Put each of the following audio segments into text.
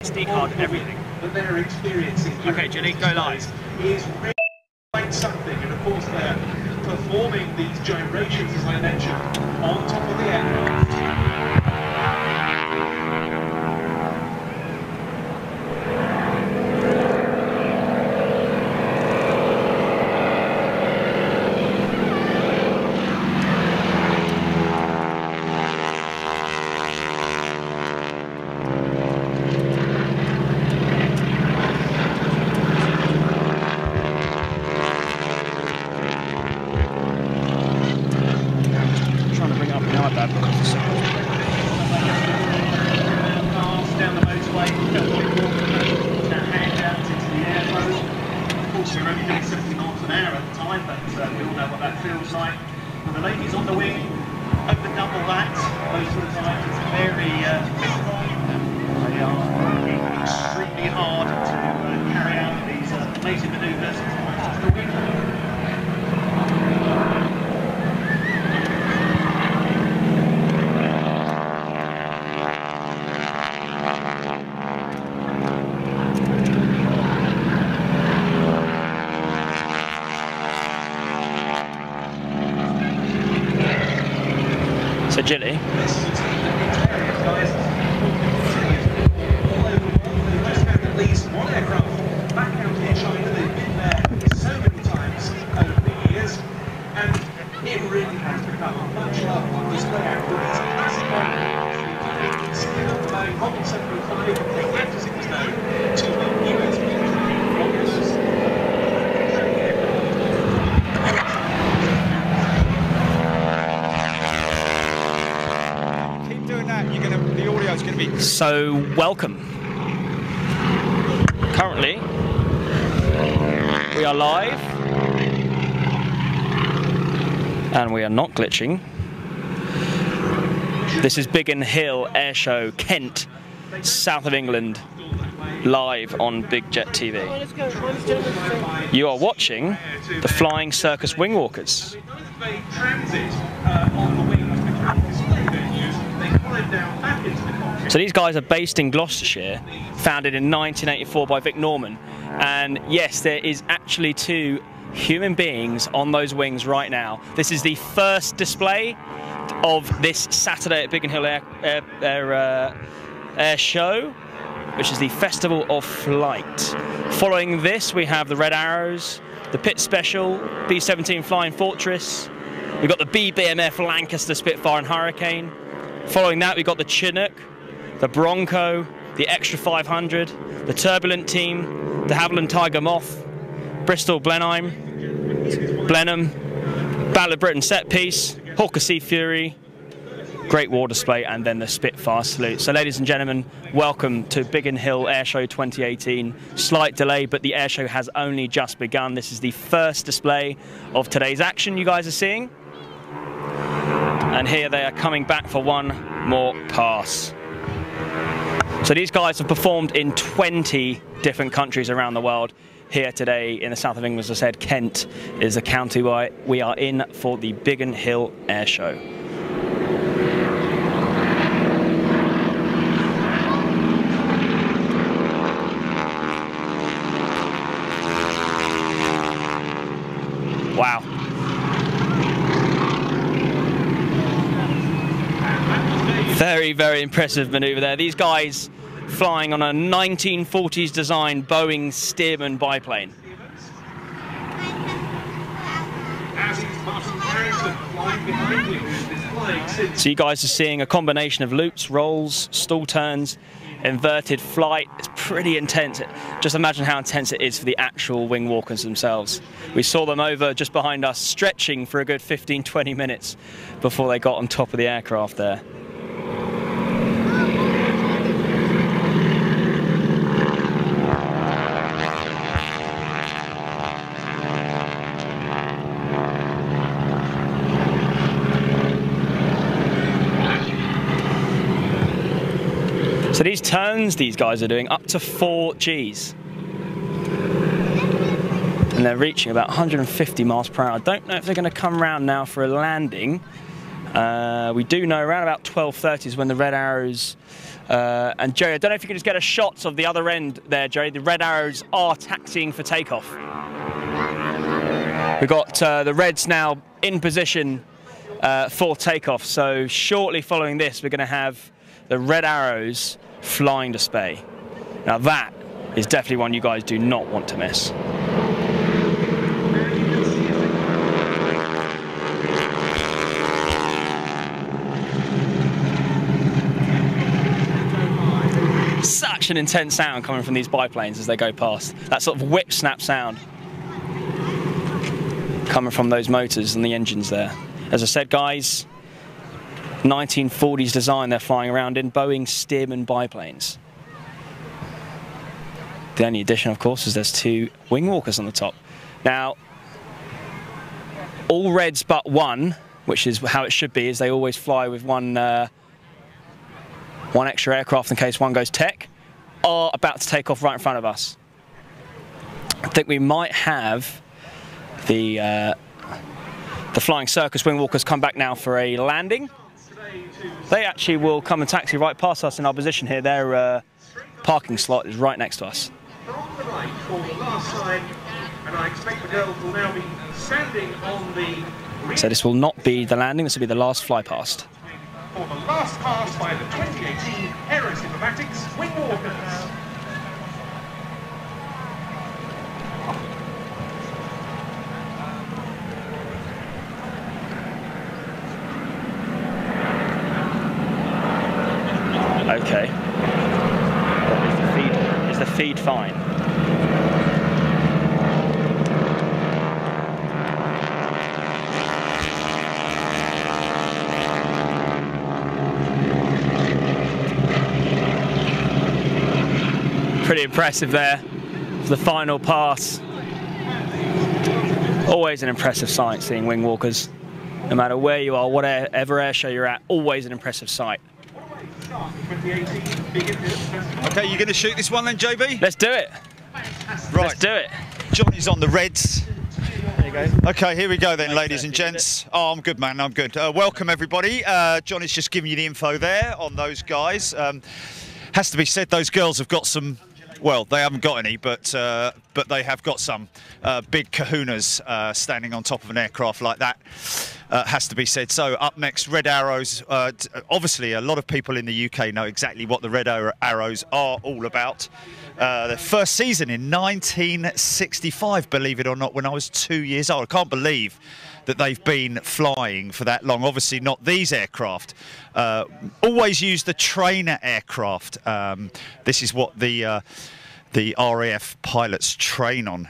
SD card, everything. That they're experiencing. Okay, Jenny, go live. Is really quite something, and of course they're performing these gyrations, as I mentioned, on top of the aircraft. Down the motorway, handouts into the airport. Of course, we're only doing 70 miles an hour at the time, but we all know what that feels like. And the ladies on the wing, over double that most of the time. It's very they are extremely hard to carry out these amazing manoeuvres off the wing. So Jilly, at least one aircraft back out in China. They've been there so many times over the years, and it really has become a much loved display out with these massive model 705 to the US the audio's going to be... So welcome. Currently, we are live, and we are not glitching. This is Biggin Hill Air Show, Kent, south of England, live on Big Jet TV. You are watching the Flying Circus Wingwalkers. So these guys are based in Gloucestershire, founded in 1984 by Vic Norman, and yes, there is actually 2 human beings on those wings right now. This is the first display of this Saturday at Biggin Hill Air Show, which is the Festival of Flight. Following this, we have the Red Arrows, the Pit Special, B-17 Flying Fortress. We've got the BBMF Lancaster Spitfire and Hurricane. Following that, we've got the Chinook, the Bronco, the Extra 500, the Turbulent Team, the Havilland Tiger Moth, Bristol Blenheim, Blenheim, Battle of Britain Set Piece, Hawker Sea Fury, Great War Display, and then the Spitfire Salute. So ladies and gentlemen, welcome to Biggin Hill Air Show 2018. Slight delay, but the air show has only just begun. This is the first display of today's action you guys are seeing. And here they are coming back for one more pass. So these guys have performed in 20 different countries around the world. Here today in the south of England, as I said, Kent is the county where we are in for the Biggin Hill Air Show. Wow. Very, very impressive maneuver there. These guys flying on a 1940s design Boeing Stearman biplane. So you guys are seeing a combination of loops, rolls, stall turns, inverted flight. It's pretty intense. Just imagine how intense it is for the actual wing walkers themselves. We saw them over just behind us stretching for a good 15-20 minutes before they got on top of the aircraft there. So these turns these guys are doing up to 4 Gs. And they're reaching about 150 miles per hour. I don't know if they're going to come around now for a landing. We do know around about 12:30 is when the red arrows, and Jerry, I don't know if you can just get a shot of the other end there, Jerry. The red arrows are taxiing for takeoff. We've got the reds now in position for takeoff, so shortly following this we're going to have the red arrows flying to Spey. Now that is definitely one you guys do not want to miss. Such an intense sound coming from these biplanes as they go past. That sort of whip snap sound coming from those motors and the engines there. As I said, guys, 1940s design they're flying around in, Boeing Stearman biplanes. The only addition, of course, is there's two wing walkers on the top. Now, all reds but one, which is how it should be, is they always fly with one extra aircraft in case one goes tech, are about to take off right in front of us. I think we might have the Flying Circus wing walkers come back now for a landing. They actually will come and taxi right past us in our position here. Their parking slot is right next to us. On the right for the last time, and I expect the girls will now be standing on the... So this will not be the landing, this will be the last fly past. For the last pass by the 2018 Aerosymptomatics wing walkers. Okay. Is the feed fine? Pretty impressive there for the final pass. Always an impressive sight seeing wing walkers. No matter where you are, whatever air show you're at, always an impressive sight. Okay, you're going to shoot this one then, JB? Let's do it. Right. Let's do it. Johnny's on the reds. There you go. Okay, here we go then, ladies and gents. Oh, I'm good, man. I'm good. Welcome, everybody. Johnny's just giving you the info there on those guys. Has to be said, those girls have got some... Well, they haven't got any, but they have got some big kahunas standing on top of an aircraft like that. Has to be said. So up next, Red Arrows. Obviously, a lot of people in the UK know exactly what the Red Arrows are all about. Their first season in 1965, believe it or not, when I was 2 years old. I can't believe that they've been flying for that long. Obviously not these aircraft. Always use the trainer aircraft. This is what the RAF pilots train on.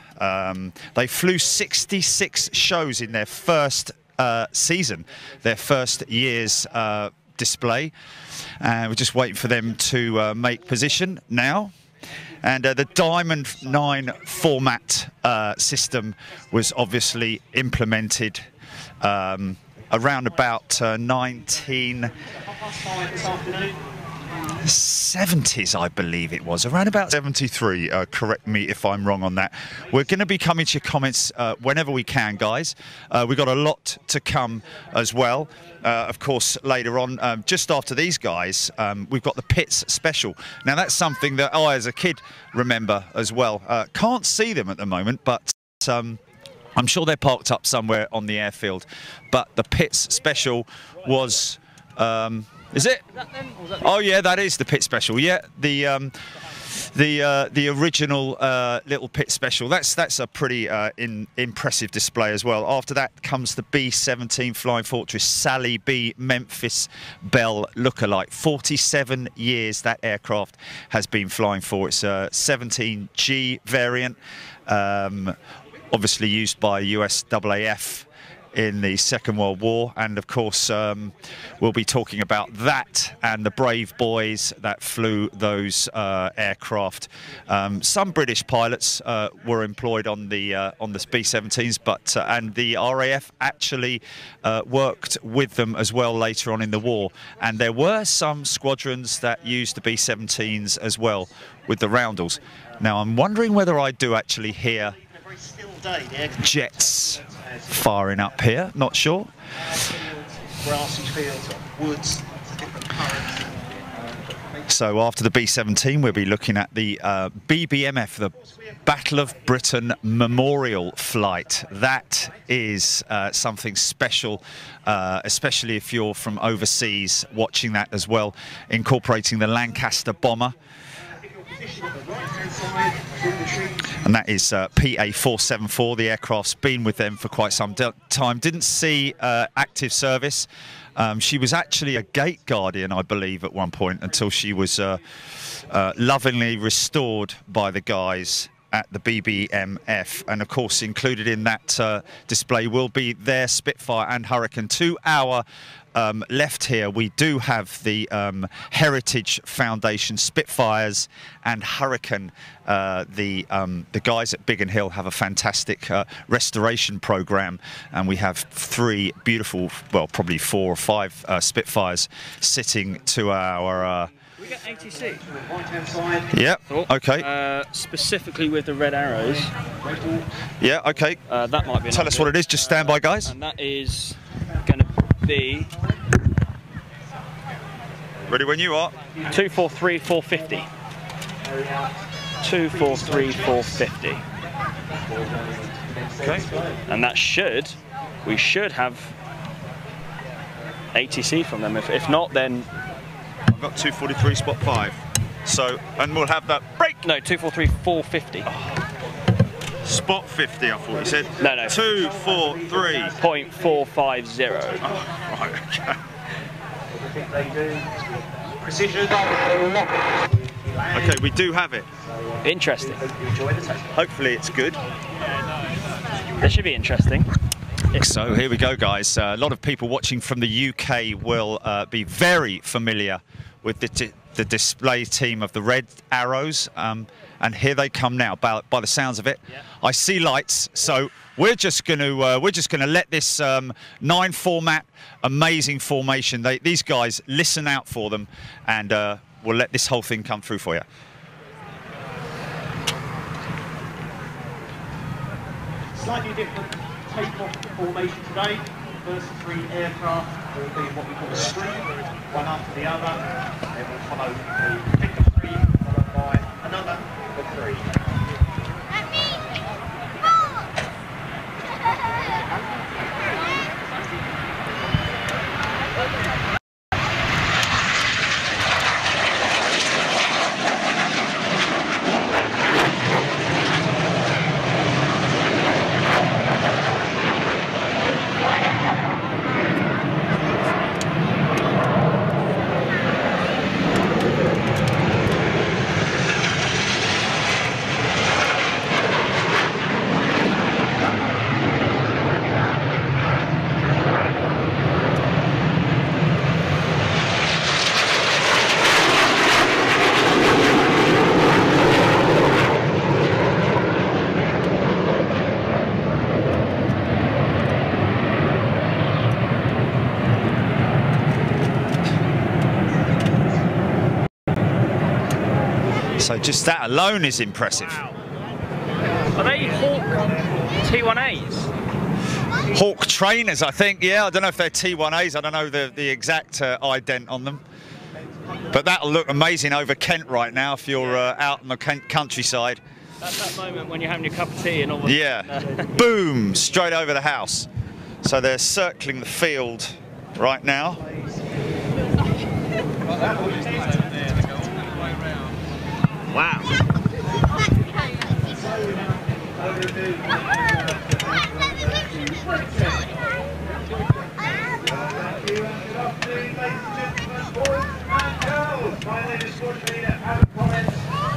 They flew 66 shows in their first season, their first year's display. And we're just waiting for them to make position now. And the Diamond 9 format system was obviously implemented around about 1970s, I believe it was, around about 73. Correct me if I'm wrong on that. We're going to be coming to your comments whenever we can, guys. We've got a lot to come as well. Of course, later on, just after these guys, we've got the Pits Special. Now, that's something that I, as a kid, remember as well. Can't see them at the moment, but I'm sure they're parked up somewhere on the airfield. But the Pits Special was... is it? Oh yeah, that is the Pit Special. Yeah, the original little Pit Special. That's a pretty impressive display as well. After that comes the B-17 Flying Fortress Sally B Memphis Bell lookalike. 47 years that aircraft has been flying for. It's a 17G variant, obviously used by USAAF in the Second World War, and of course we'll be talking about that and the brave boys that flew those aircraft. Some British pilots were employed on the B-17s, but and the RAF actually worked with them as well later on in the war, and there were some squadrons that used the B-17s as well with the Roundels. Now I'm wondering whether I do actually hear jets firing up here, not sure. grassy fields, woods, different currents. So after the B-17, we'll be looking at the BBMF, the Battle of Britain Memorial Flight. That is something special, especially if you're from overseas watching that as well, incorporating the Lancaster bomber. And that is PA-474. The aircraft's been with them for quite some time. Didn't see active service. She was actually a gate guardian, I believe, at one point, until she was lovingly restored by the guys at the BBMF. And of course, included in that display will be their Spitfire and Hurricane. To our left here, we do have the Heritage Foundation Spitfires and Hurricane. The guys at Biggin Hill have a fantastic restoration program, and we have 3 beautiful, well, probably 4 or 5 Spitfires sitting to our. We get ATC. Yeah. Okay. Specifically with the red arrows. Yeah. Okay. That might be. Tell us what it is. Just stand by, guys. And that is going to be. Ready when you are. 243 450. 243 450. Okay. And that we should have ATC from them. If not, then. I've got 243 spot 5. So, and we'll have that break. No, 243 450. Spot 50, I thought you said. No, no. 243. .450. Oh, right, okay. Precision. Okay, we do have it. Interesting. Hopefully it's good. That should be interesting. So here we go, guys. A lot of people watching from the UK will be very familiar with the display team of the Red Arrows. And here they come now, by the sounds of it. Yeah. I see lights, so we're just going to let this 9 format, amazing formation. These guys, listen out for them, and we'll let this whole thing come through for you. Slightly different takeoff formation today. First 3 aircraft will be what we call a stream, one after the other. Then we'll follow the pickup 3, followed by another of 3. So just that alone is impressive. Wow. Are they Hawk T1As? Hawk trainers, I think. Yeah, I don't know if they're T1As. I don't know the exact ident on them. But that'll look amazing over Kent right now if you're out in the Kent countryside. That's that moment when you're having your cup of tea and all that. Yeah. Boom! Straight over the house. So they're circling the field right now. Wow.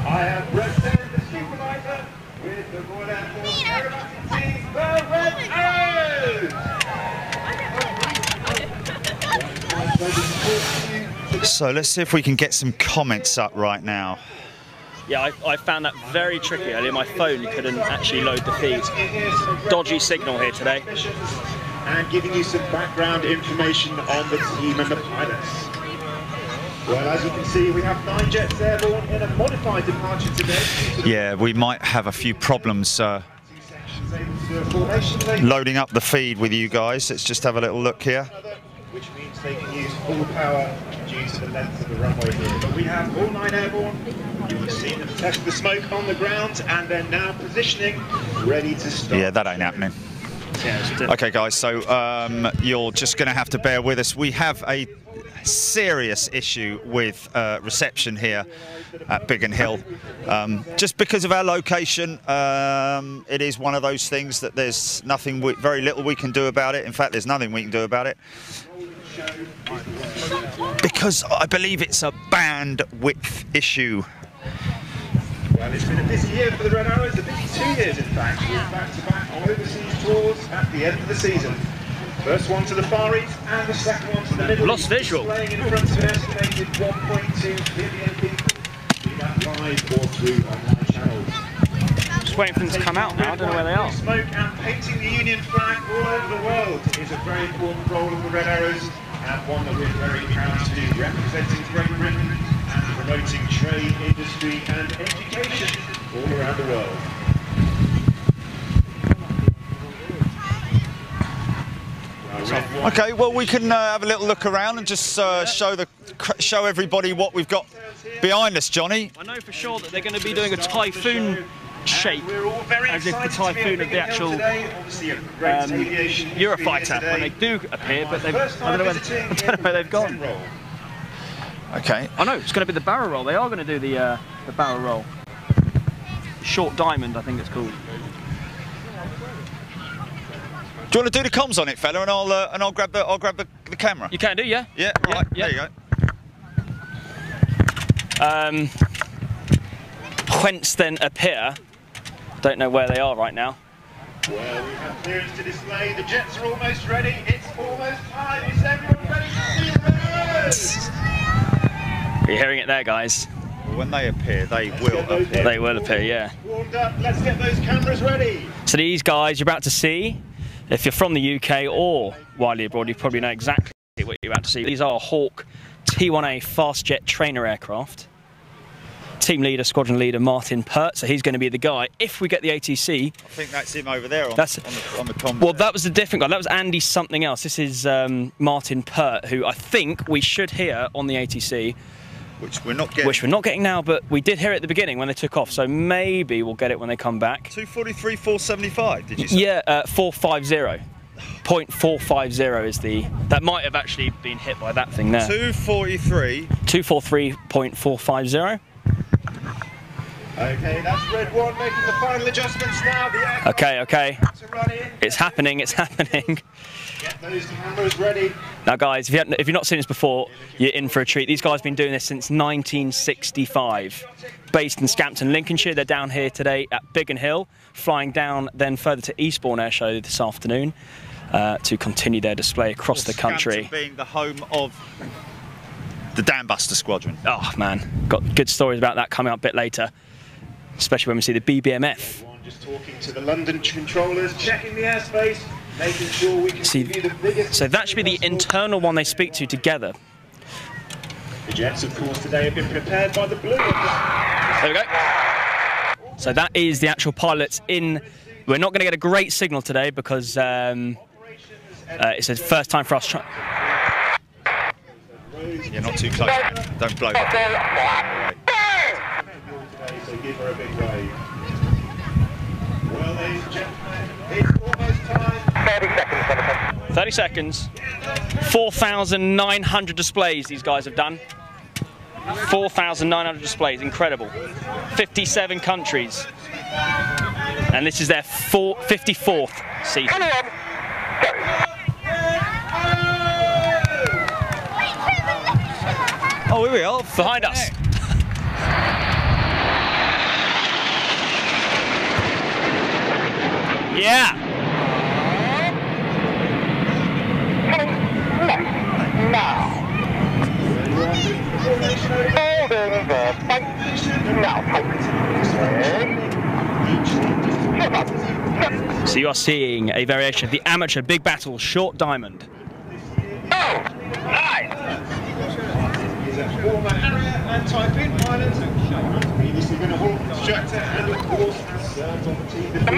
I have represented the supervisor with the Royal Air Force Aerobatic Team, the Red Arrows! So let's see if we can get some comments up right now. Yeah, I found that very tricky earlier. My phone couldn't actually load the feed. Dodgy signal here today. And giving you some background information on the team and the pilots. Well, as you can see, we have 9 jets airborne in a modified departure today. Yeah, we might have a few problems loading up the feed with you guys. Let's just have a little look here. Which means they can use full power due to the length of the runway here. But we have all 9 airborne. You will see them test the smoke on the ground and they're now positioning, ready to start. Yeah, that ain't happening. Okay, guys, so you're just going to have to bear with us. We have a serious issue with reception here at Biggin Hill. Just because of our location, it is one of those things that there's nothing, very little we can do about it. In fact, there's nothing we can do about it. Because I believe it's a bandwidth issue. Well, it's been a busy year for the Red Arrows, a busy 2 years in fact, with back-to-back overseas tours at the end of the season. First one to the Far East and the second one to the Middle East. Lost visual. Displaying in front of an estimated 1.2 billion people. Be that live or through online channels. Just waiting for them to come out now, I don't know where they are. Smoke and painting the Union flag all over the world is a very important role of the Red Arrows, and one that we're very proud to do, representing Great Britain and promoting trade, industry and education all around the world. Okay, well, we can have a little look around and just show everybody what we've got behind us, Johnny. I know for sure that they're going to be doing a typhoon shape, We're all very as if the excited to be typhoon at of the Biggin Hill actual today. Obviously a great aviation Eurofighter, when they do appear, but I don't know where they've gone. Okay. I know, it's going to be the barrel roll. They are going to do the barrel roll. Short diamond, I think it's called. Do you want to do the comms on it, fella, and I'll grab the camera. You can do, yeah? Yeah. All right. There you go. Whence then appear? Don't know where they are right now. Well, we have clearance to display. The jets are almost ready. It's almost time. Is everyone ready to see the Red Arrows? You're hearing it there, guys. When they appear, they will appear. They will appear, yeah. Warmed up. Let's get those cameras ready. So these guys you're about to see, if you're from the UK or widely abroad, you probably know exactly what you're about to see. These are Hawk T1A fast jet trainer aircraft. Team leader, squadron leader, Martin Pert. So he's going to be the guy if we get the ATC. I think that's him over there on the comms. Well, that was the different guy. That was Andy something else. This is Martin Pert, who I think we should hear on the ATC. Which we're not getting. Which we're not getting now, but we did hear it at the beginning when they took off. So maybe we'll get it when they come back. 243, 475, did you say? Yeah, 450. 0.450 is the... That might have actually been hit by that thing there. 243. 243.450. Okay, that's Red 1 making the final adjustments now. The Okay. It's happening, it's happening. Get those cameras ready. Now, guys, if you've not seen this before, you're in for a treat. These guys have been doing this since 1965. Based in Scampton, Lincolnshire. They're down here today at Biggin Hill, flying down then further to Eastbourne Air Show this afternoon to continue their display across the country. Scampton being the home of the Dam Buster Squadron. Oh, man. Got good stories about that coming up a bit later, especially when we see the BBMF. Just talking to the London controllers, checking the airspace, making sure we can See, give you the biggest... so that should be the internal one they speak to together. The jets, of course, today have been prepared by the blue ones. There we go. So that is the actual pilots in. We're not going to get a great signal today because it's the first time for us. You're not too close. Don't blow that. So give her a big wave. Well, ladies and gentlemen, it's almost time. 30 seconds. 4,900 displays these guys have done. 4,900 displays, incredible. 57 countries. And this is their 54th season. Oh, here we are. Behind us. Yeah. Now. So you are seeing a variation of the amateur big battle short diamond. Oh, nice. Is a former Harrier and Typhoon pilot. Previously been a Hawk instructor and of course has served on the team before.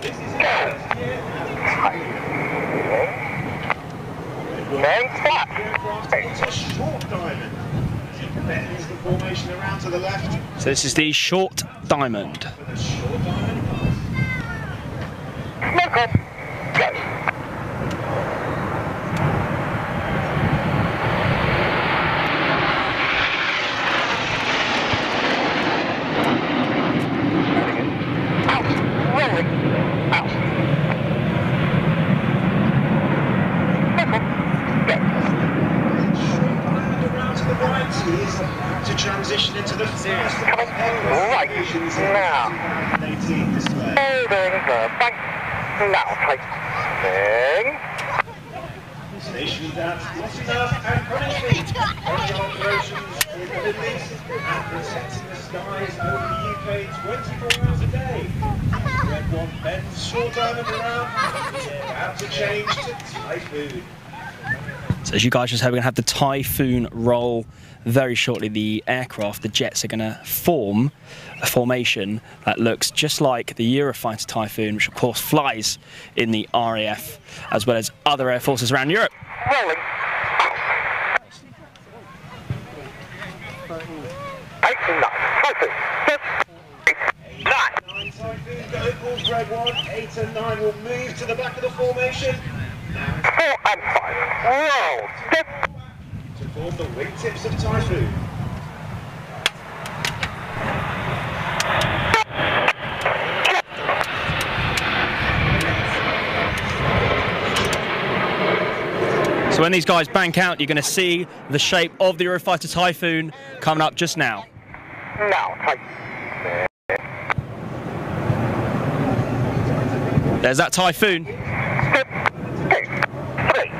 This is Then flat. It's a short diamond. Bends the formation around to the left. So this is the short diamond. For the short diamond. Look up. Go. To transition into the first right now. Holding The bank. Now tightening. Stationed at Nottingham and Coventry. Running operations in the Middle East and protecting the skies over the UK 24 hours a day. Red one bends short diamond around. About to change to Typhoon. So as you guys just heard, we're going to have the Typhoon roll very shortly. The aircraft, the jets, are going to form a formation that looks just like the Eurofighter Typhoon, which of course flies in the RAF as well as other air forces around Europe. Rolling. 8 and 9. Typhoon. 9. 9 Typhoon go calls Red 1. 8 and 9 will move to the back of the formation. 4 and 5. Roll. To form the wingtips of Typhoon. So when these guys bank out, you're going to see the shape of the Eurofighter Typhoon coming up just now. Now tight. There's that Typhoon. Step. 2. 3.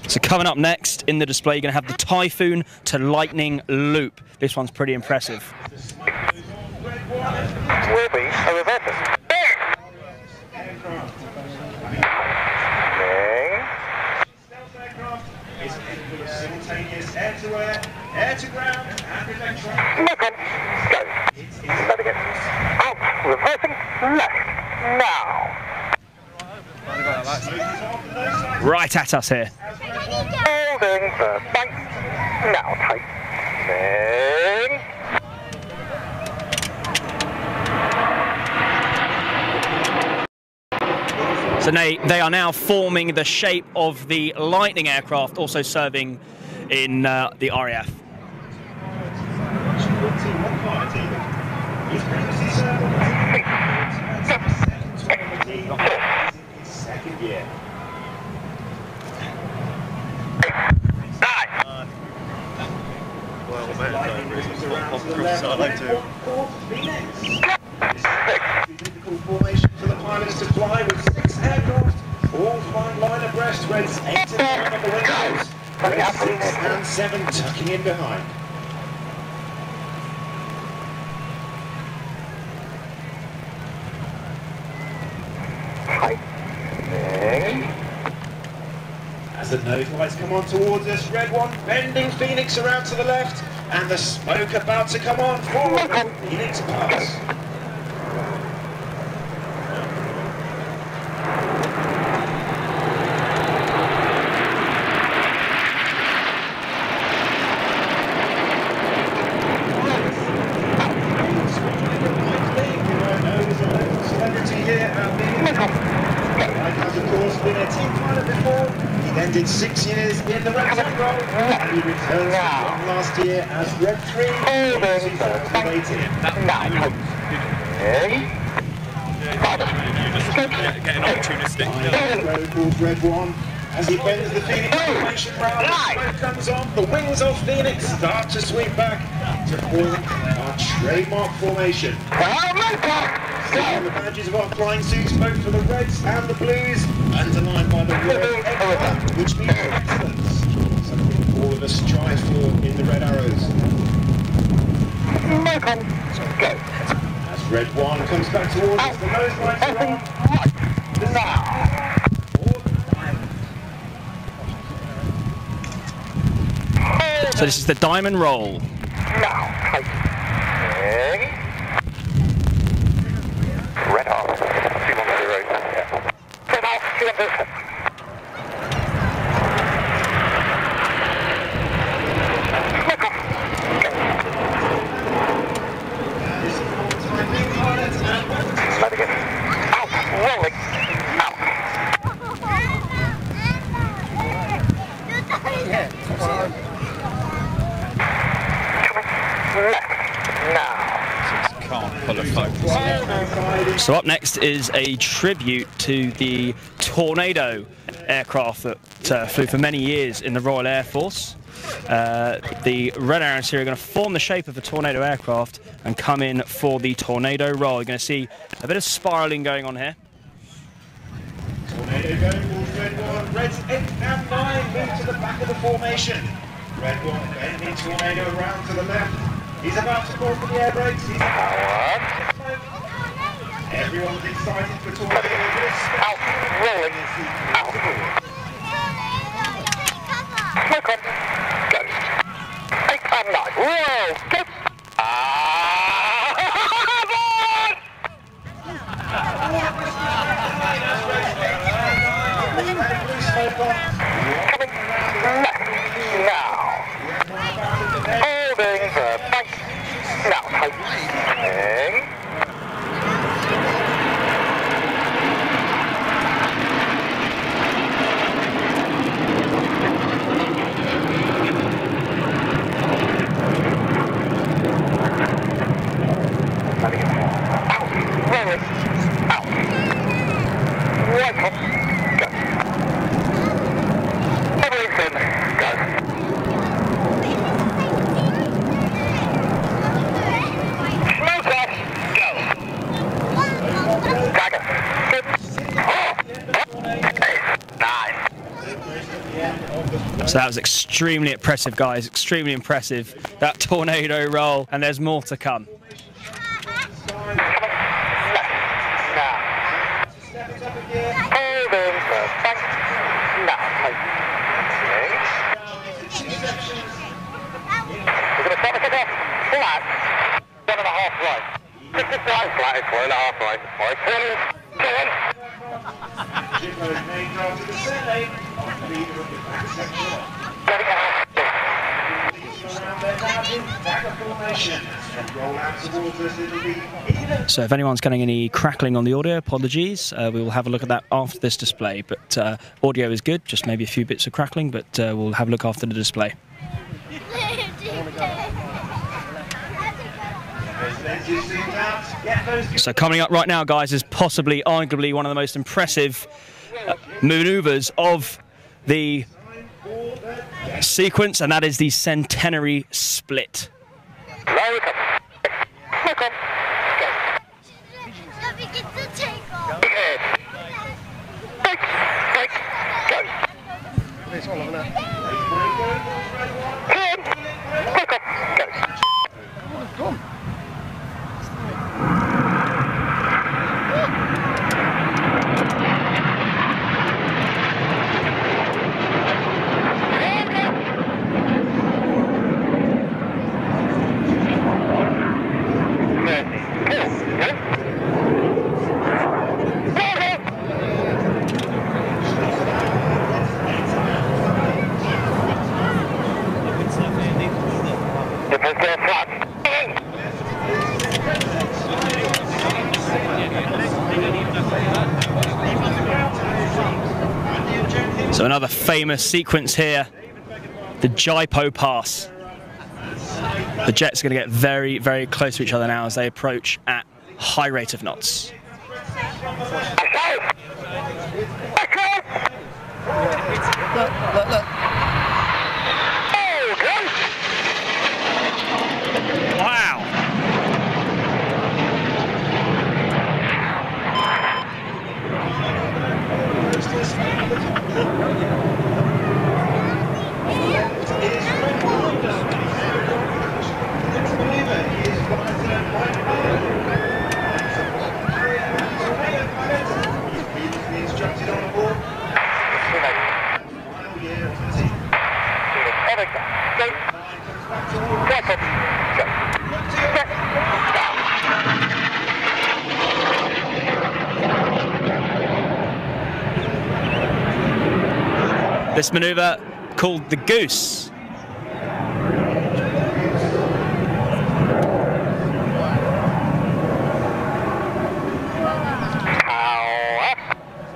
So coming up next in the display, you're going to have the Typhoon to Lightning loop. This one's pretty impressive. Will be a reverser. Simultaneous air-to-air, air-to-ground, and electronic. Look on. Go. Let again. Out. Reversing. Left. Now. Right at us here. Holding the bank. Now tightening. So they are now forming the shape of the Lightning aircraft, also serving in the RAF. Second year. Well, Difficult formation for the pilots to fly with 6 aircraft, all flying line abreast, Reds 8 and 9 on the windows, Reds 6 and 7 tucking in behind. As the nose lights come on towards us, Red 1 bending Phoenix around to the left, and the smoke about to come on forward. Phoenix pass. Did 6 years in the Red 10 role, and he returns to last year as Red 3 in 2018. Getting opportunistic. Calls Red 1 as he bends the Phoenix formation round. The smoke comes on, the wings of Phoenix start to sweep back to form our trademark formation. On the badges of our flying suits, both for the Reds and the Blues, underlined by the word excellent, which means excellence. Something all of us strive for in the Red Arrows. As Red 1 comes back towards us, the nose lights are on. So this is the diamond roll. Now tightening. Red Letting it out, rolling, out. Coming left, now. Can't pull a focus. So up next is a tribute to the Tornado aircraft that flew for many years in the Royal Air Force. The Red Arrows here are going to form the shape of a Tornado aircraft and come in for the Tornado roll. You're going to see a bit of spiralling going on here. Tornado going towards red one. Red's 8 and 9 move to the back of the formation. Red one bending Tornado around to the left. He's about to call for the air brakes. He's everyone's excited for Tornado. Out, rolling, out. Smoke on, go. 8 and 9, roll, go. Coming left, now. Holding the bank, now tightening. So that was extremely impressive, guys, extremely impressive, that Tornado roll, and there's more to come. So if anyone's getting any crackling on the audio, apologies. We will have a look at that after this display. But audio is good, just maybe a few bits of crackling, but we'll have a look after the display. So coming up right now, guys, is possibly, arguably, one of the most impressive manoeuvres of the sequence, and that is the centenary split. So another famous sequence here, the Jaipo pass. The jets are going to get very, very close to each other now as they approach at high rate of knots. Look. Wow. This manoeuvre called the goose.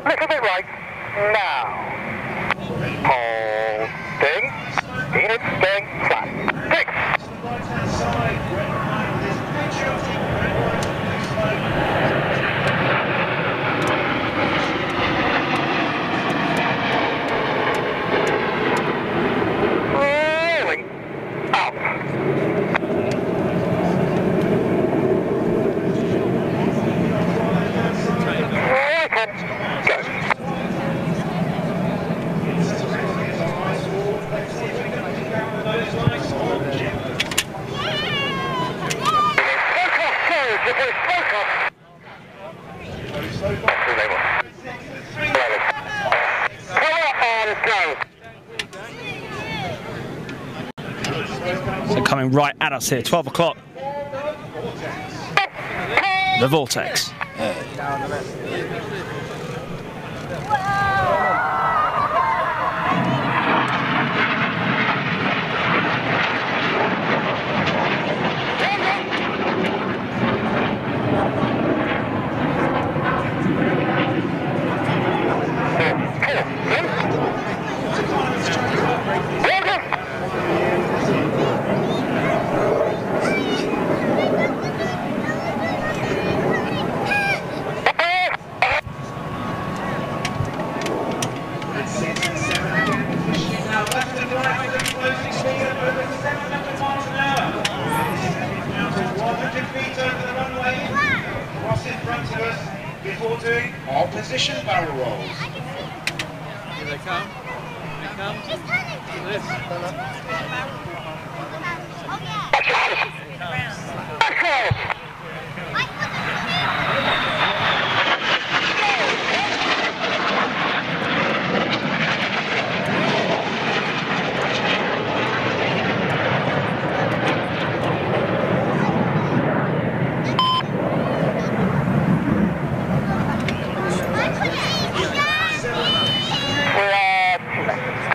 Little bit right. Now. Holding. In, staying flat. 6. Right-hand side, Brett behind this patriotic red, white, and blue smoke. Rolling. Up. Right hand. Go. So coming right at us here, 12 o'clock. The Vortex. Before doing opposition barrel rolls. Here they come. Here they come. This.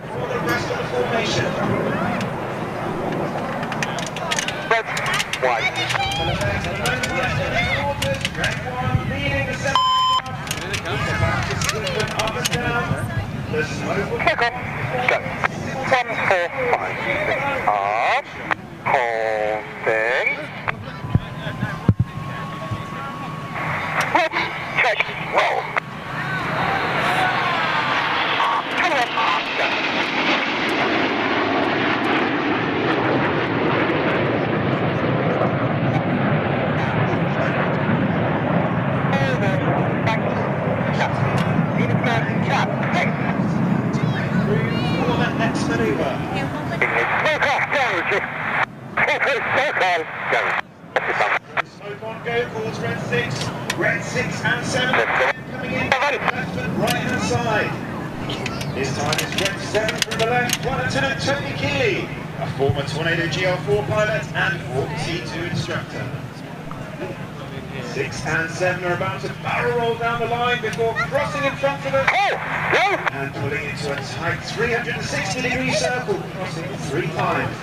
For the rest of the formation. White. Red one leading the center. Back is movement up and down. The smoke will Kick on. Go. 1, 4, 5. Up. Holding. Let's check. Roll. Come on. Go. for that next manoeuvre. Smoke on go, calls red 6. Red 6 and 7 coming in. Left and right hand side. This time is red 7 from the left. Lieutenant Tony Keeley, a former Tornado GL4 pilot and Hawk T2 instructor. 6 and 7 are about to barrel roll down the line before crossing in front of us and pulling into a tight 360-degree circle, crossing 3 times.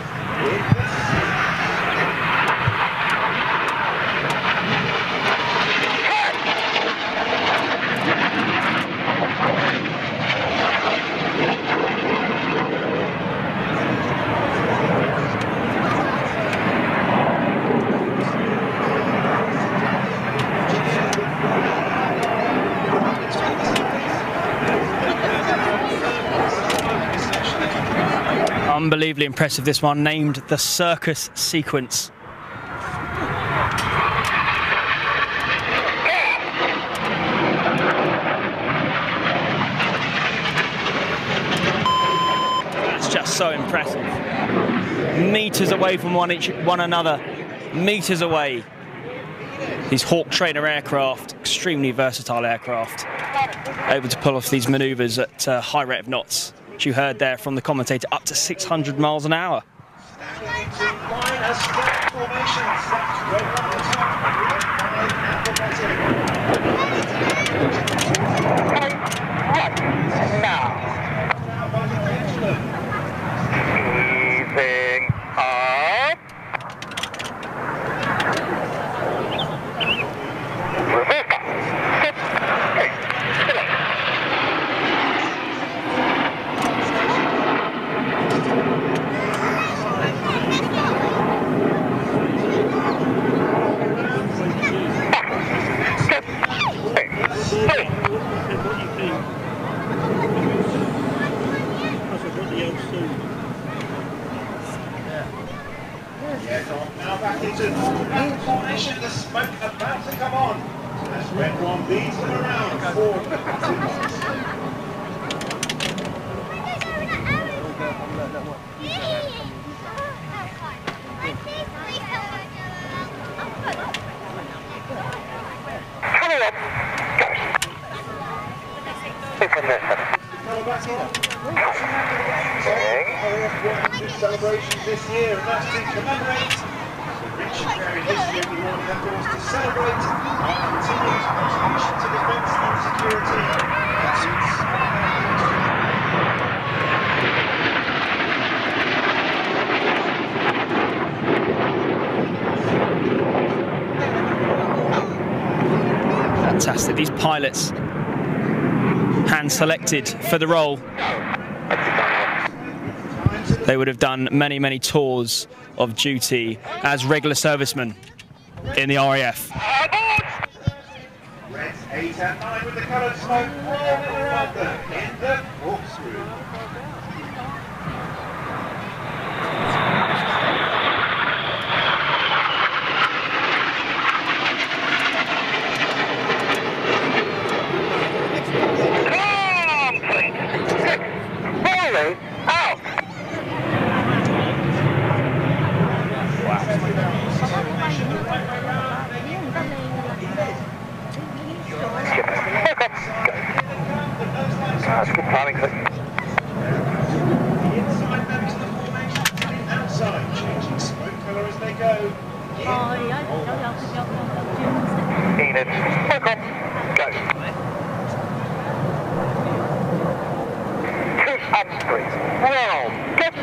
Unbelievably impressive, this one, named the Circus Sequence. That's just so impressive. Meters away from one another, meters away. These Hawk trainer aircraft, extremely versatile aircraft, able to pull off these maneuvers at high rate of knots. Which you heard there from the commentator, up to 600 miles an hour. back into that formation. The smoke about to come on. As red one leads them around for celebrations this year, and that's to commemorate the rich and varied history of the Royal Air Force, to celebrate our continued contribution to defence and security. Fantastic. These pilots hand-selected for the role. They would have done many, many tours of duty as regular servicemen in the RAF. Reds 8 and 9 with the coloured smoke rolling around them in the corkscrew. That's good planning. Inside them to the formation, to the outside, changing smoke colour as they go. Enid, smoke on, go. 2 and 3, round, get.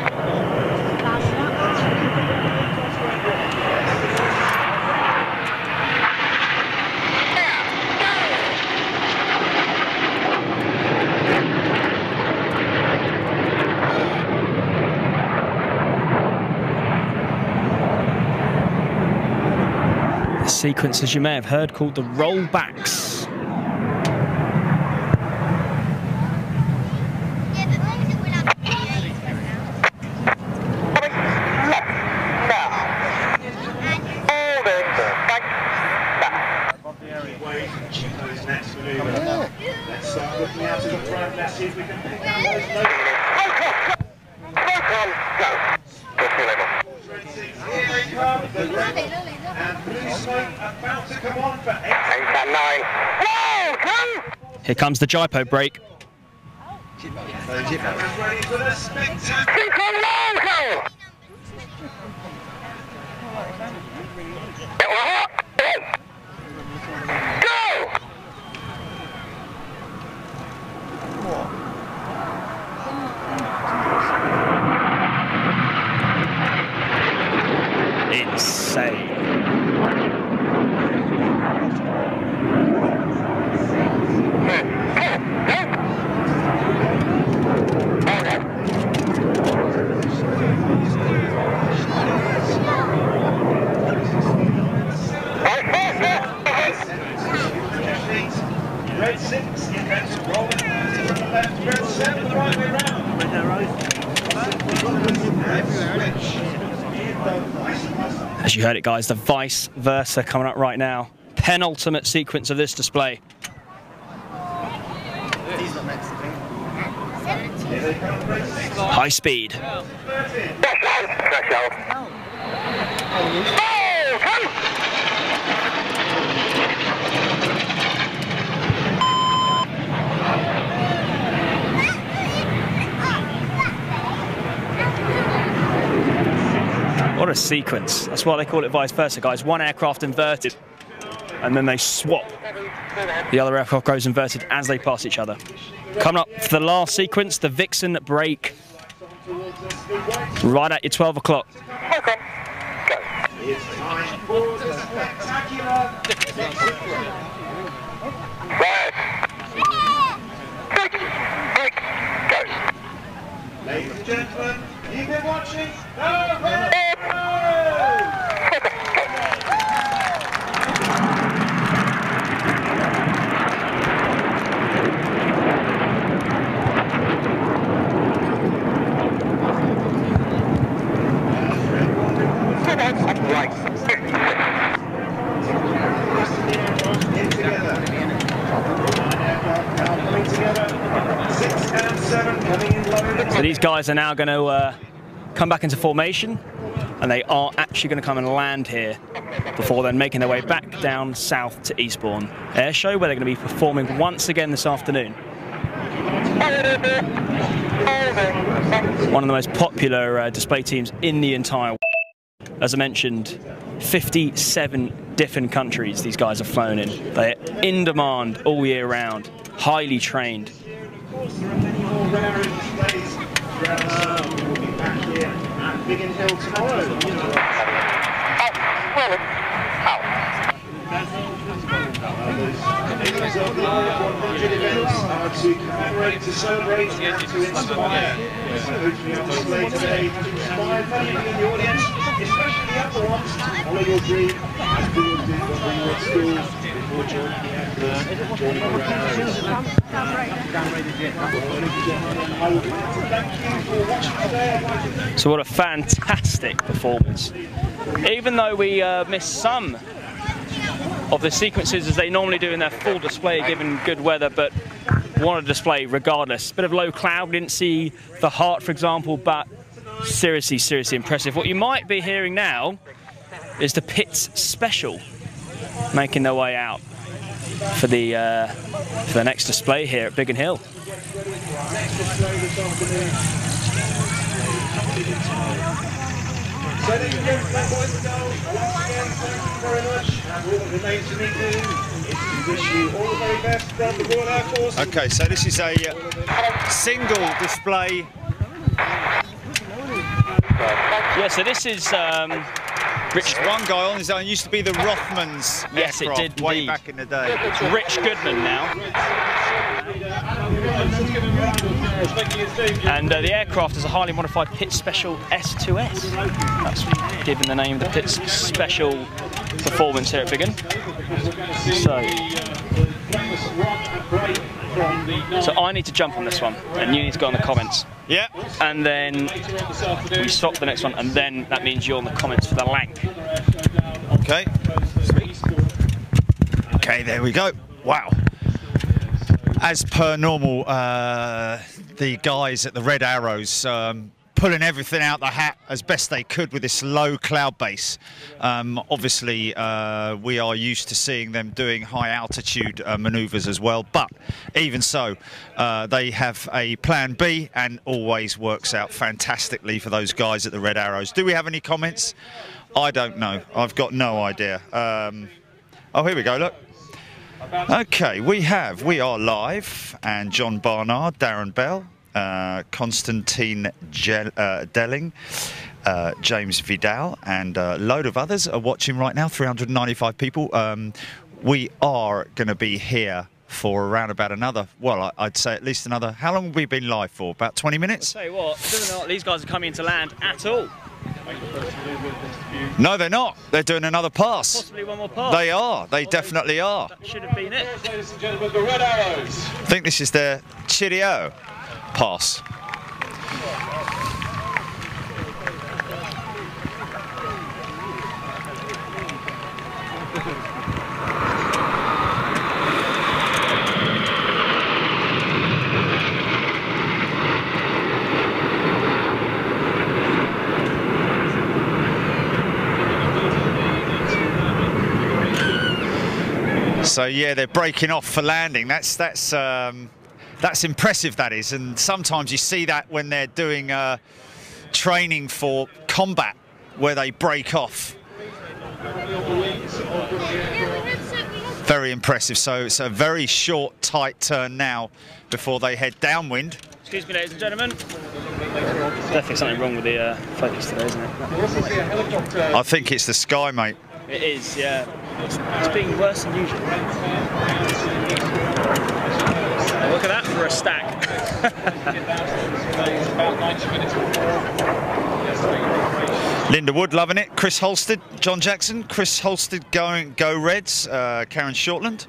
Sequence, as you may have heard, called the rollbacks. Let's start looking out to the front. Let's see if we can pick up those notes. Here they come, the red and blue smoke about to come on for 8 and 9. Here comes the JIPO break. Ready for the spectacular. Insane. Red 6, events rolling to the left, red 7 the right way round. As you heard it, guys, the vice versa coming up right now. Penultimate sequence of this display. High speed. What a sequence. That's why they call it vice versa, guys. One aircraft inverted, and then they swap. The other aircraft goes inverted as they pass each other. Coming up for the last sequence, the Vixen break. Right at your 12 o'clock. It's time for the spectacular Ladies and gentlemen, you've been watching the Red Right. guys are now going to come back into formation, and they are actually going to come and land here before then making their way back down south to Eastbourne Air Show, where they're going to be performing once again this afternoon. One of the most popular display teams in the entire world. As I mentioned, 57 different countries these guys have flown in. They're in demand all year round, highly trained. Biggin Hill tomorrow. These are the 100 events to commemorate, to celebrate, and to inspire. So hopefully on display today to inspire many in the audience, especially the upper ones, to follow your dream as we will do when we were at school before joining the Air Force, joining the Arrows. So what a fantastic performance. Even though we missed some of the sequences as they normally do in their full display given good weather, but wanted to display regardless. Bit of low cloud, we didn't see the heart for example, but seriously impressive. What you might be hearing now is the Pits Special making their way out for the next display here at Biggin Hill. So there you go, boys and girls. Once again, thank you very much. And all that remains to me do is to wish you all the very best from the Royal Air Force. Okay, so this is a single display. Yeah, so this is Rich. One guy on his own. Used to be the Rothmans Yes, it aircraft did way indeed. back in the day. It's Rich Goodman now. And the aircraft is a highly modified Pits Special S2S. That's given the name of the Pits Special performance here at Biggin. So I need to jump on this one, and you need to go on the comments. Yeah. And then we stop the next one, and then that means you're on the comments for the Lank. Okay. Okay, there we go. Wow. As per normal, the guys at the Red Arrows pulling everything out the hat as best they could with this low cloud base. Obviously, we are used to seeing them doing high altitude manoeuvres as well, but even so, they have a plan B and always works out fantastically for those guys at the Red Arrows. Do we have any comments? I don't know. I've got no idea. Oh, here we go, look. Okay, we are live, and John Barnard, Darren Bell, Constantine Delling, James Vidal, and a load of others are watching right now, 395 people. We are going to be here for around about another, well, I'd say at least another, how long have we been live for? About 20 minutes? I'll tell you what, doesn't look like these guys are coming into land at all. No, they're not. They're doing another pass. Possibly one more pass. They are. They definitely are. That should have been it. Ladies and gentlemen, the Red Arrows. I think this is their cheerio pass. So yeah, they're breaking off for landing. That's impressive, that is. And sometimes you see that when they're doing training for combat, where they break off. Very impressive. So it's a very short, tight turn now before they head downwind. Excuse me, ladies and gentlemen. Definitely something wrong with the focus today, isn't it? I think it's the sky, mate. It is, yeah. It's being worse than usual. Look at that for a stack. Linda Wood loving it. Chris Holstead, John Jackson. Chris Holstead go Reds. Karen Shortland.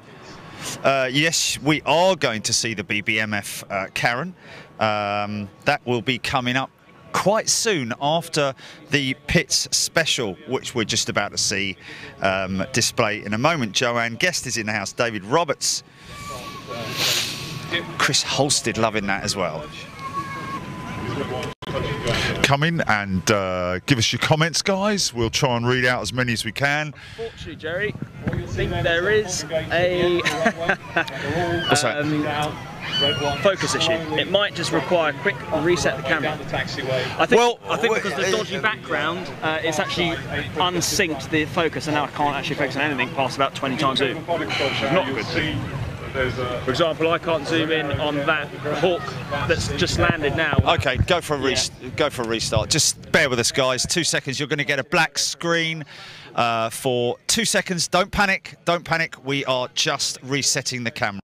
Yes, we are going to see the BBMF Karen. That will be coming up quite soon after the Pits Special, which we're just about to see display in a moment. Joanne Guest is in the house. David Roberts. Chris Holstead loving that as well. come in and give us your comments, guys. We'll try and read out as many as we can. Unfortunately, Jerry, I think there is a What's that? focus issue. It might just require a quick reset the camera. I think because the dodgy background, it's actually unsynced the focus, and now I can't actually focus on anything past about 20 times zoom. Which is not a good thing. For example, I can't zoom in on that hawk that's just landed now. Okay, go for a restart. Just bear with us, guys. 2 seconds. You're going to get a black screen for 2 seconds. Don't panic. Don't panic. We are just resetting the camera.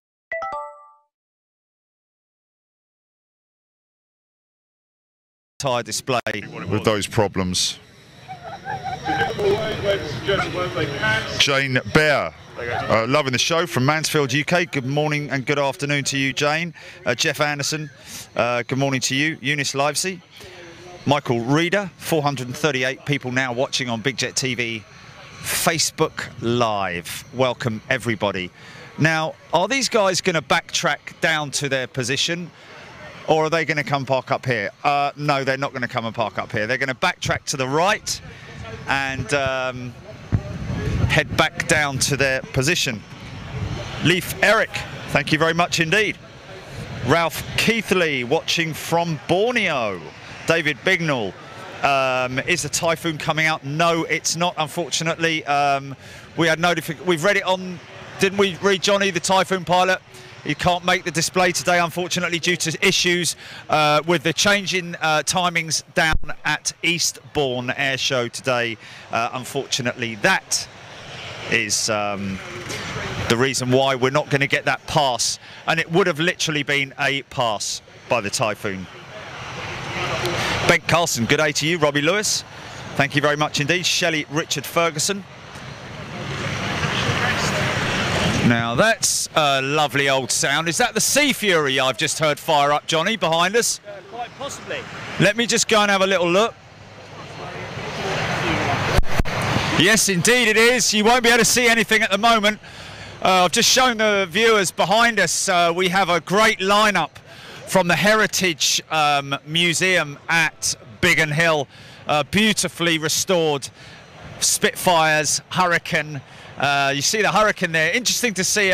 Entire display with those problems. Jane Bear, loving the show from Mansfield, UK. Good morning and good afternoon to you, Jane. Jeff Anderson, good morning to you. Eunice Livesey. Michael Reeder, 438 people now watching on Big Jet TV Facebook Live. Welcome, everybody. Now, are these guys going to backtrack down to their position? Or are they going to come park up here? No, they're not going to come and park up here. They're going to backtrack to the right and head back down to their position. Leaf Eric, thank you very much indeed. Ralph Keithley watching from Borneo. David Bignall, is the typhoon coming out? No, it's not, unfortunately. We had notification. We've read it on, didn't we read, Johnny, the typhoon pilot? He can't make the display today, unfortunately, due to issues with the change in timings down at Eastbourne Air Show today. Unfortunately, that is the reason why we're not going to get that pass. And it would have literally been a pass by the typhoon. Ben Carlson, good day to you. Robbie Lewis, thank you very much indeed. Shelley Richard Ferguson. Now that's a lovely old sound. Is that the Sea Fury I've just heard fire up, Johnny, behind us? Quite possibly. Let me just go and have a little look. Yes, indeed it is. You won't be able to see anything at the moment. I've just shown the viewers behind us. We have a great lineup from the Heritage Museum at Biggin Hill. Beautifully restored Spitfires, Hurricane. You see the Hurricane there. Interesting to see,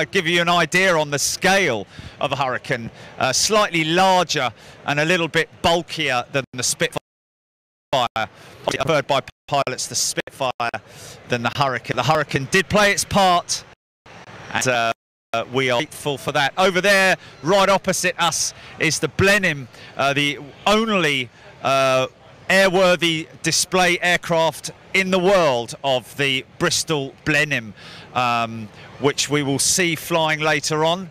give you an idea on the scale of a Hurricane. Slightly larger and a little bit bulkier than the Spitfire. Preferred by pilots, the Spitfire, than the Hurricane. The Hurricane did play its part, and we are grateful for that. Over there, right opposite us, is the Blenheim, the only airworthy display aircraft in the world of the Bristol Blenheim, which we will see flying later on.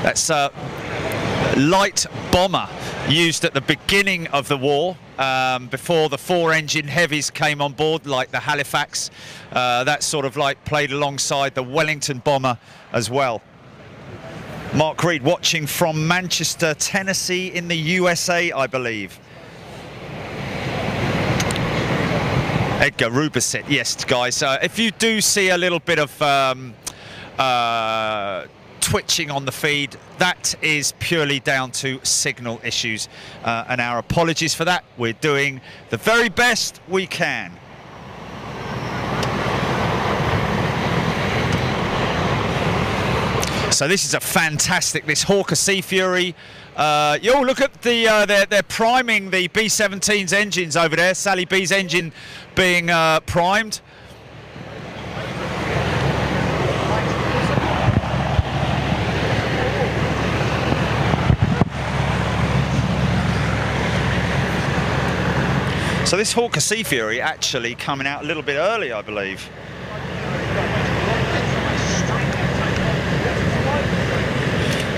That's a light bomber used at the beginning of the war, before the 4-engine heavies came on board, like the Halifax. That sort of like played alongside the Wellington bomber as well. Mark Reed watching from Manchester, Tennessee in the USA, I believe. Edgar Rubersit, yes, guys. If you do see a little bit of twitching on the feed, that is purely down to signal issues, and our apologies for that. We're doing the very best we can. So this is a fantastic, this Hawker Sea Fury. Yo, look at the, they're priming the B-17's engines over there. Sally B's engine being primed. So this Hawker Sea Fury actually coming out a little bit early, I believe.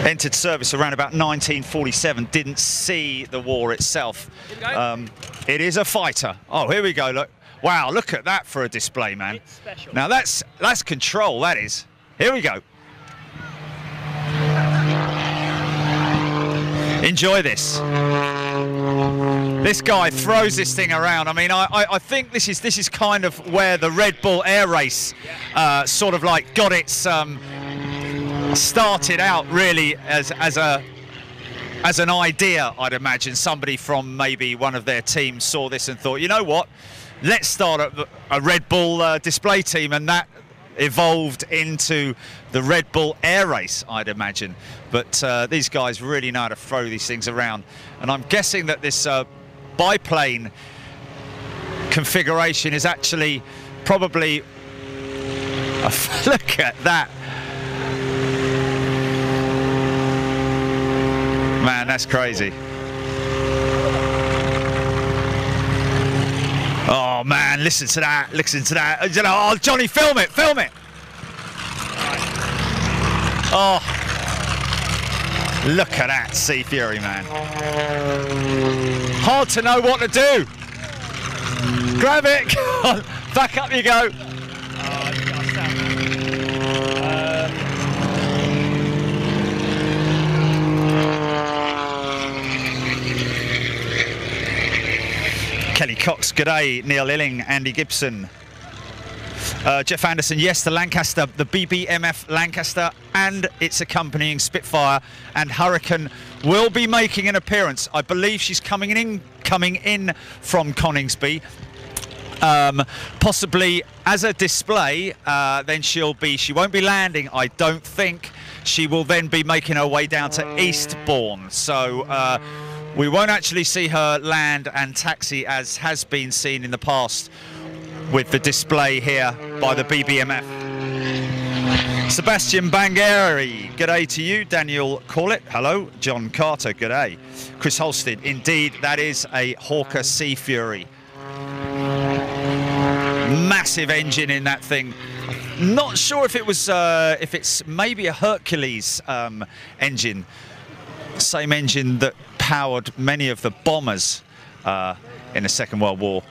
Entered service around about 1947, didn't see the war itself. It is a fighter. Oh, here we go, look. Wow, look at that for a display, man. Now that's control, that is. Here we go. Enjoy this. This guy throws this thing around. I mean, I think this is kind of where the Red Bull Air Race sort of like got its started out really as a as an idea, I'd imagine somebody from maybe one of their teams saw this and thought, you know what, let's start a Red Bull display team, and that evolved into the Red Bull Air Race, I'd imagine. But these guys really know how to throw these things around, and I'm guessing that this biplane configuration is actually probably look at that, man, that's crazy. Oh man, listen to that, listen to that. Oh, Johnny, film it, film it. Oh, look at that Sea Fury, man. Hard to know what to do. Grab it, come on, back up you go. Kelly Cox, g'day. Neil Illing, Andy Gibson. Jeff Anderson, yes, the Lancaster, the BBMF Lancaster and its accompanying Spitfire and Hurricane will be making an appearance. I believe she's coming in from Coningsby. Possibly as a display, then she won't be landing, I don't think. She will then be making her way down to Eastbourne. So we won't actually see her land and taxi as has been seen in the past with the display here by the BBMF. Sebastian Bangeri, g'day to you. Daniel Corlett, hello. John Carter, g'day. Chris Holstead, indeed, that is a Hawker Sea Fury. Massive engine in that thing. Not sure if it was, if it's maybe a Hercules engine. Same engine that powered many of the bombers in the Second World War.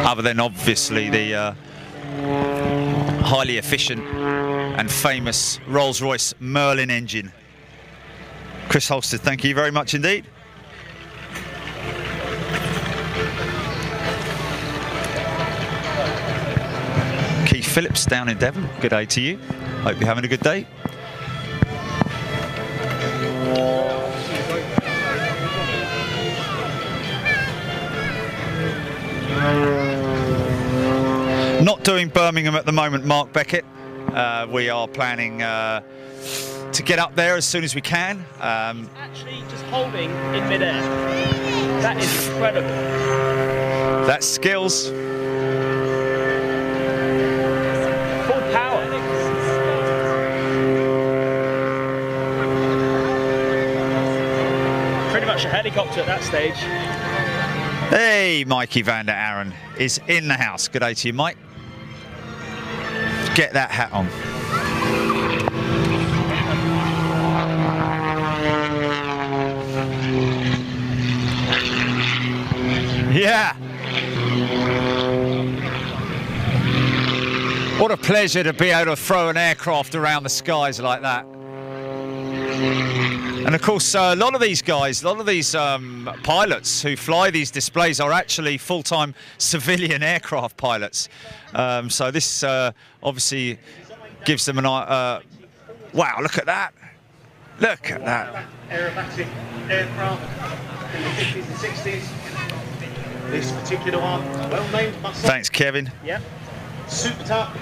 Other than obviously the highly efficient and famous Rolls-Royce Merlin engine. Chris Holstead, thank you very much indeed. Keith Phillips down in Devon, good day to you. Hope you're having a good day. Not doing Birmingham at the moment, Mark Beckett. We are planning to get up there as soon as we can. Actually just holding in midair. That is incredible. That's skills. Full power. Pretty much a helicopter at that stage. Hey, Mikey van der Aren is in the house. Good day to you, Mike. Get that hat on. Yeah. What a pleasure to be able to throw an aircraft around the skies like that. And of course, a lot of these guys, a lot of these pilots who fly these displays are actually full-time civilian aircraft pilots. So this obviously gives them an wow, look at that. Look at that. Aerobatic aircraft in the 50s and 60s. This particular one, well named muscle. Thanks, Kevin. Yep. Souped up.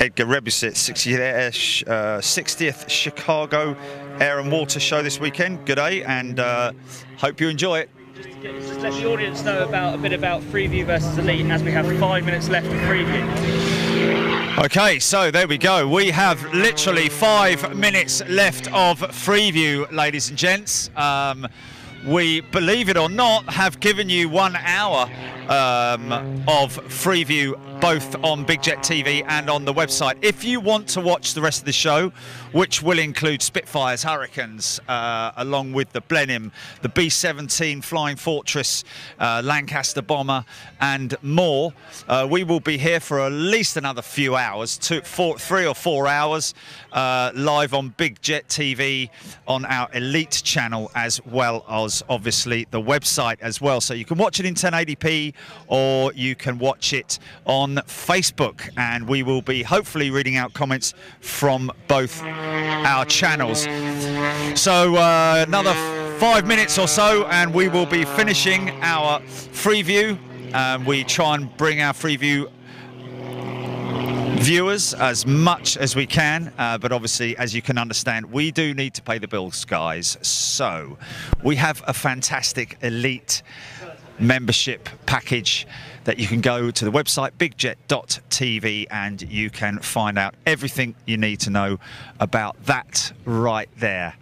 Edgar Rebusit, 60th Chicago Air and Water Show this weekend. Good day, and hope you enjoy it. Just let the audience know a bit about Freeview versus Elite, as we have 5 minutes left of Freeview. Okay, so there we go. We have literally 5 minutes left of Freeview, ladies and gents. We, believe it or not, have given you 1 hour of Freeview, both on Big Jet TV and on the website. If you want to watch the rest of the show, which will include Spitfires, Hurricanes, along with the Blenheim, the B-17 Flying Fortress, Lancaster Bomber, and more, we will be here for at least another few hours, 3 or 4 hours, live on Big Jet TV on our Elite channel, as well as course, obviously, the website as well. So you can watch it in 1080p or you can watch it on Facebook. And we will be hopefully reading out comments from both our channels. So another 5 minutes or so and we will be finishing our Freeview. We try and bring our Freeview viewers as much as we can, but obviously, as you can understand, we do need to pay the bills, guys. So we have a fantastic elite membership package that you can go to the website bigjet.tv and you can find out everything you need to know about that right there.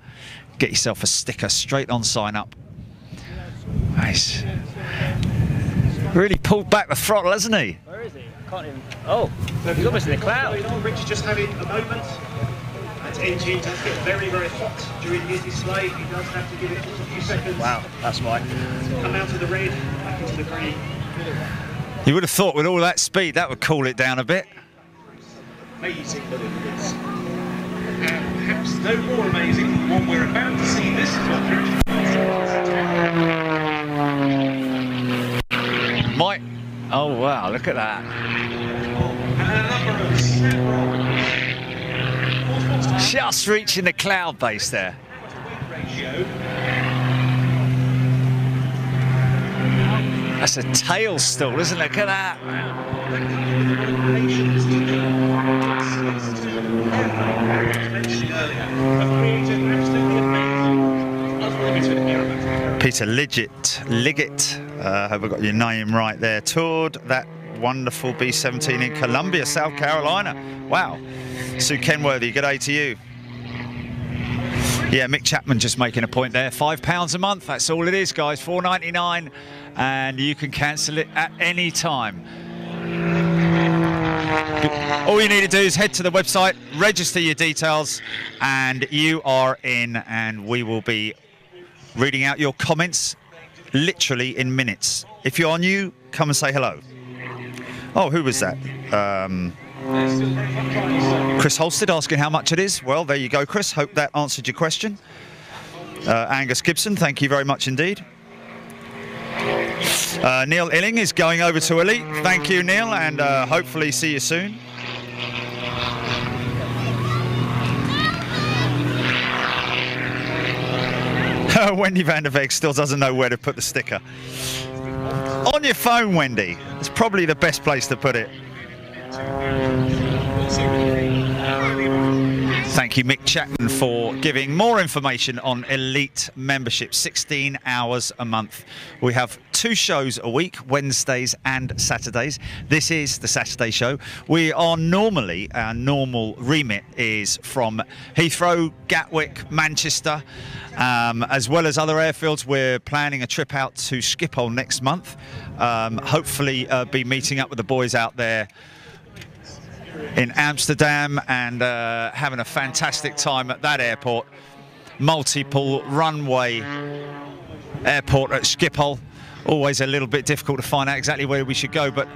Get yourself a sticker straight on sign up. Nice. Really pulled back the throttle, hasn't he? Where is he? I can't even. Oh, he's almost in the cloud. Rich is just having a moment. That engine does get very, very hot during his display. He does have to give it just a few seconds. Wow, that's why. Come out of the red, back into the green. You would have thought with all that speed that would cool it down a bit. Amazing maneuvers. And perhaps no more amazing than the one we're about to see this time. Mike. Oh wow, look at that. Just reaching the cloud base there. That's a tail stool, isn't it? Look at that. Peter Liggett, have I got your name right there? Toured that wonderful B17 in Columbia, South Carolina. Wow. Sue Kenworthy, good day to you. Yeah, Mick Chapman just making a point there. £5 a month, that's all it is, guys. $4.99, and you can cancel it at any time. All you need to do is head to the website, register your details, and you are in, and we will be reading out your comments literally in minutes. If you're new, come and say hello. Oh, who was that? Chris Holstead asking how much it is. Well, there you go, Chris. Hope that answered your question. Angus Gibson, thank you very much indeed. Neil Illing is going over to Elite. Thank you, Neil, and hopefully see you soon. Wendy van der Veeg still doesn't know where to put the sticker. On your phone, Wendy. It's probably the best place to put it. Thank you, Mick Chapman, for giving more information on Elite membership. 16 hours a month. We have 2 shows a week, Wednesdays and Saturdays. This is the Saturday show. We are normally, our normal remit is from Heathrow, Gatwick, Manchester, as well as other airfields. We're planning a trip out to Schiphol next month. Hopefully be meeting up with the boys out there in Amsterdam and having a fantastic time at that airport. Multiple runway airport at Schiphol. Always a little bit difficult to find out exactly where we should go, but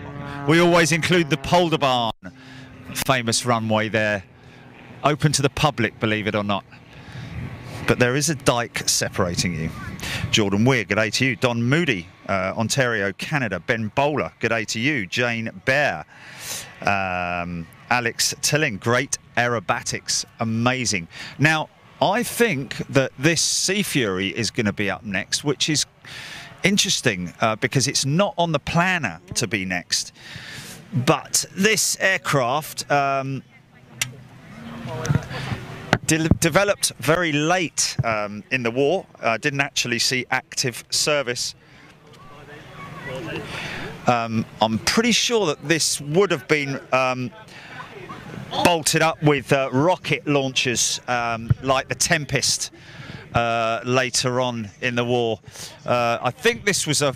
we always include the Polderbahn, famous runway there. Open to the public, believe it or not. But there is a dike separating you. Jordan Weir, good day to you. Don Moody, Ontario, Canada. Ben Bowler, good day to you. Jane Bear. Alex Tilling, great aerobatics, amazing. Now, I think that this Sea Fury is going to be up next, which is interesting because it's not on the planner to be next. But this aircraft developed very late in the war, didn't actually see active service. I'm pretty sure that this would have been bolted up with rocket launchers like the Tempest later on in the war. I think this was the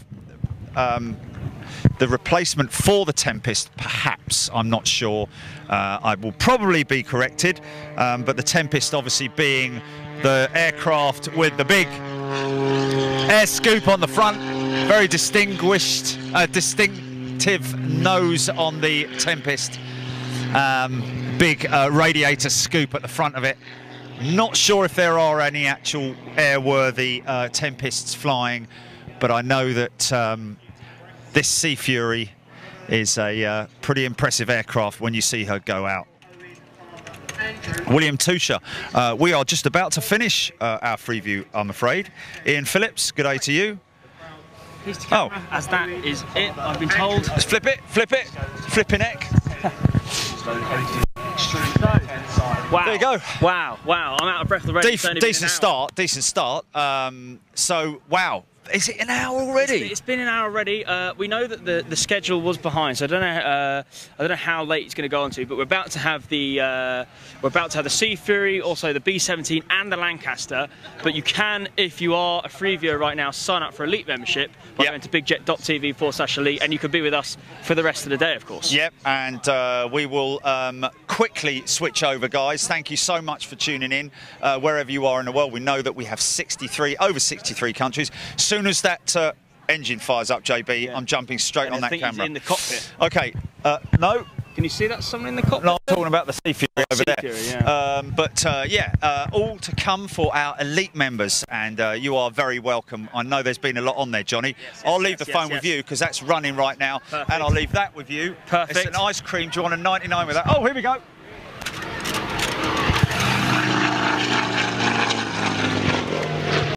replacement for the Tempest, perhaps, I'm not sure. I will probably be corrected, but the Tempest obviously being the aircraft with the big air scoop on the front, very distinguished, distinctive nose on the Tempest, big radiator scoop at the front of it. Not sure if there are any actual airworthy Tempests flying, but I know that this Sea Fury is a pretty impressive aircraft when you see her go out. William Tusher, we are just about to finish our Freeview, I'm afraid. Ian Phillips, good day to you. Here's the camera, as that is it, I've been told. Let's flip it, flipping neck. Wow. There you go. Wow, I'm out of breath already. Decent start. So, wow. Is it an hour already? It's been an hour already. We know that the schedule was behind, so I don't know how late it's going to go on to. But we're about to have the Sea Fury, also the B-17 and the Lancaster. But you can, if you are a free viewer right now, sign up for Elite membership by going to bigjet.tv/elite, and you could be with us for the rest of the day, of course. Yep, and we will quickly switch over, guys. Thank you so much for tuning in wherever you are in the world. We know that we have over 63 countries. Soon as that engine fires up, JB, I'm jumping straight on that camera. He's in the cockpit. Okay, no. Can you see that someone in the cockpit? No, I'm talking about the Sea Fury over there. Fury, yeah. All to come for our Elite members, and you are very welcome. I know there's been a lot on there, Johnny. I'll leave the phone with you because that's running right now, and I'll leave that with you. Perfect. It's an ice cream. Do you want a 99 with that? Oh, here we go.